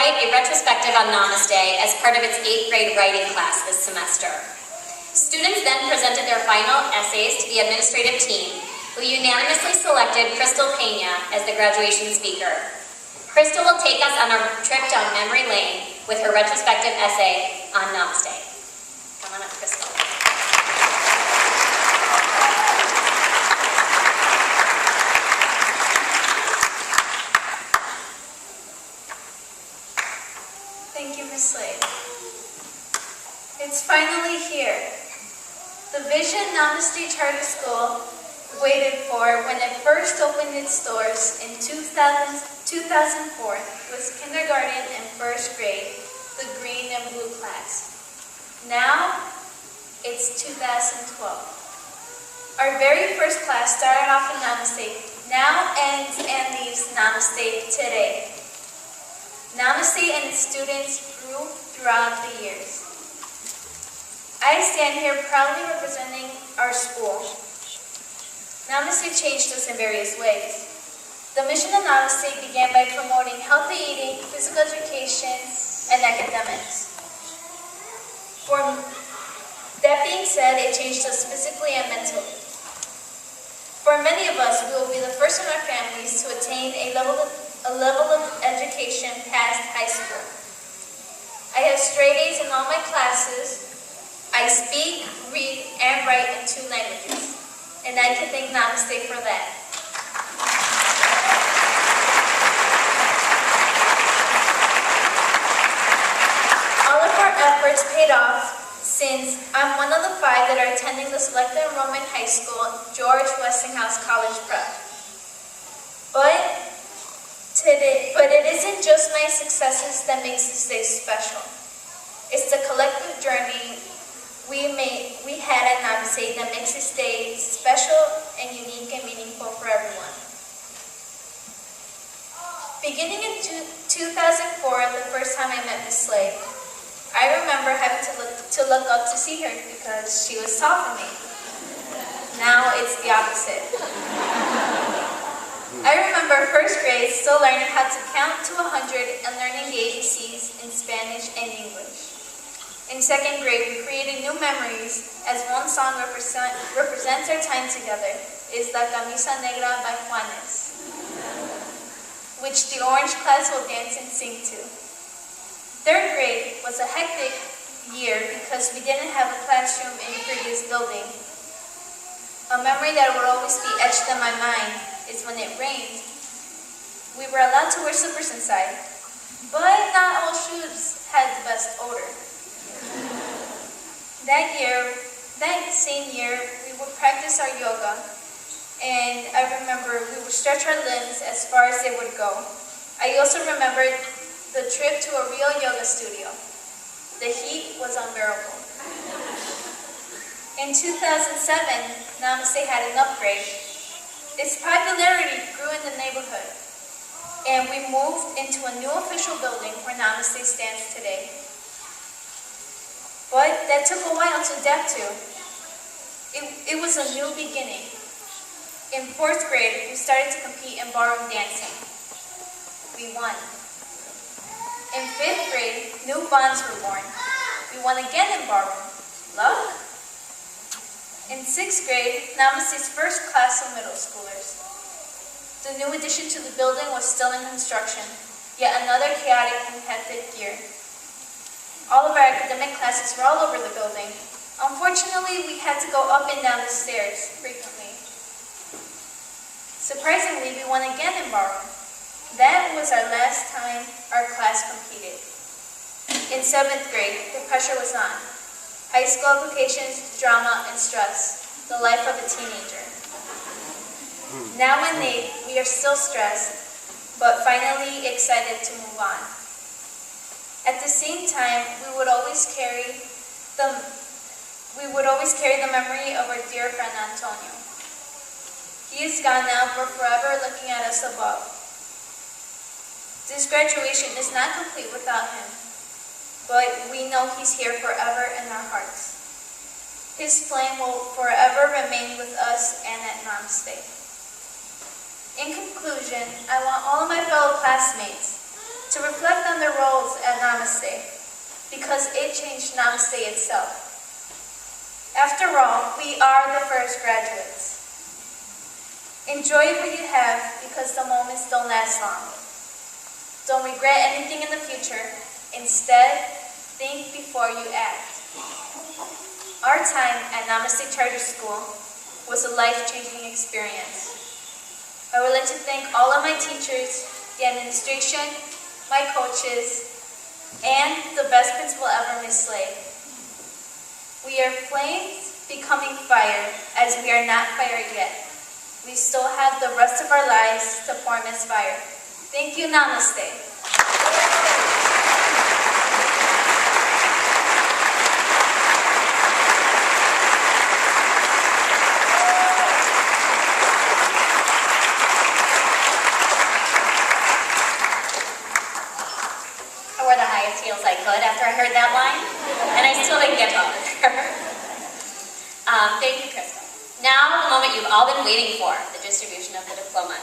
write a retrospective on Namaste as part of its 8th grade writing class this semester. Students then presented their final essays to the administrative team, who unanimously selected Krystal as the graduation speaker. Krystal will take us on a trip down memory lane with her retrospective essay on Namaste. Come on up, Krystal. Thank you, Ms. Slade. It's finally here. The Vision Namaste Charter School waited for when it first opened its doors in 2004 was kindergarten and first grade, the green and blue class. Now, it's 2012. Our very first class started off in Namaste, now ends and leaves Namaste today. Namaste and its students grew throughout the years. I stand here proudly representing our school. Namaste changed us in various ways. The mission of Namaste began by promoting healthy eating, physical education, and academics. For that being said, it changed us physically and mentally. For many of us, we will be the first in our families to attain a level of education past high school. I have straight A's in all my classes. I speak, read, and write in 2 languages. And I can thank Namaste for that. All of our efforts paid off since I'm one of the 5 that are attending the selective enrollment high school, George Westinghouse College Prep. But it isn't just my successes that makes this day special. It's the collective journey we had at Namaste that makes this day special and unique and meaningful for everyone. Beginning in 2004, the first time I met Ms. Slade, I remember having to look up to see her because she was tall for me. Now it's the opposite. I remember first grade still learning how to count to 100 and learning the ABCs in Spanish and English. In 2nd grade, we created new memories as one song represents our time together, is La Camisa Negra by Juanes, which the Orange class will dance and sing to. 3rd grade was a hectic year because we didn't have a classroom in the previous building. A memory that will always be etched in my mind is when it rained. We were allowed to wear slippers inside, but not all shoes had the best odor. That same year, we would practice our yoga, and I remember we would stretch our limbs as far as they would go. I also remembered the trip to a real yoga studio. The heat was unbearable. In 2007, Namaste had an upgrade. Its popularity grew in the neighborhood, and we moved into a new official building where Namaste stands today. But that took a while to adapt to. It was a new beginning. In 4th grade, we started to compete in ballroom dancing. We won. In 5th grade, new bonds were born. We won again in ballroom. Luck? In 6th grade, Namaste's first class of middle schoolers. The new addition to the building was still in construction, yet another chaotic and hectic year. All of our academic classes were all over the building. Unfortunately, we had to go up and down the stairs frequently. Surprisingly, we won again in ballroom. That was our last time our class competed. In 7th grade, the pressure was on. High school applications, drama, and stress. The life of a teenager. Now in 8th, we are still stressed, but finally excited to move on. At the same time, we would always carry the memory of our dear friend Antonio. He is gone now, but forever looking at us above. This graduation is not complete without him, but we know he's here forever in our hearts. His flame will forever remain with us and at Namaste. In conclusion, I want all of my fellow classmates to reflect on their roles at Namaste, because it changed Namaste itself. After all, we are the first graduates. Enjoy what you have, because the moments don't last long. Don't regret anything in the future. Instead, think before you act. Our time at Namaste Charter School was a life-changing experience. I would like to thank all of my teachers, the administration, my coaches, and the best principal ever, Miss Slade. We are flames becoming fire, as we are not fire yet. We still have the rest of our lives to form as fire. Thank you, Namaste. I wore the highest heels I could after I heard that line, and I still didn't get taller. Thank you, Krystal. Now, the moment you've all been waiting for, the distribution of the diploma.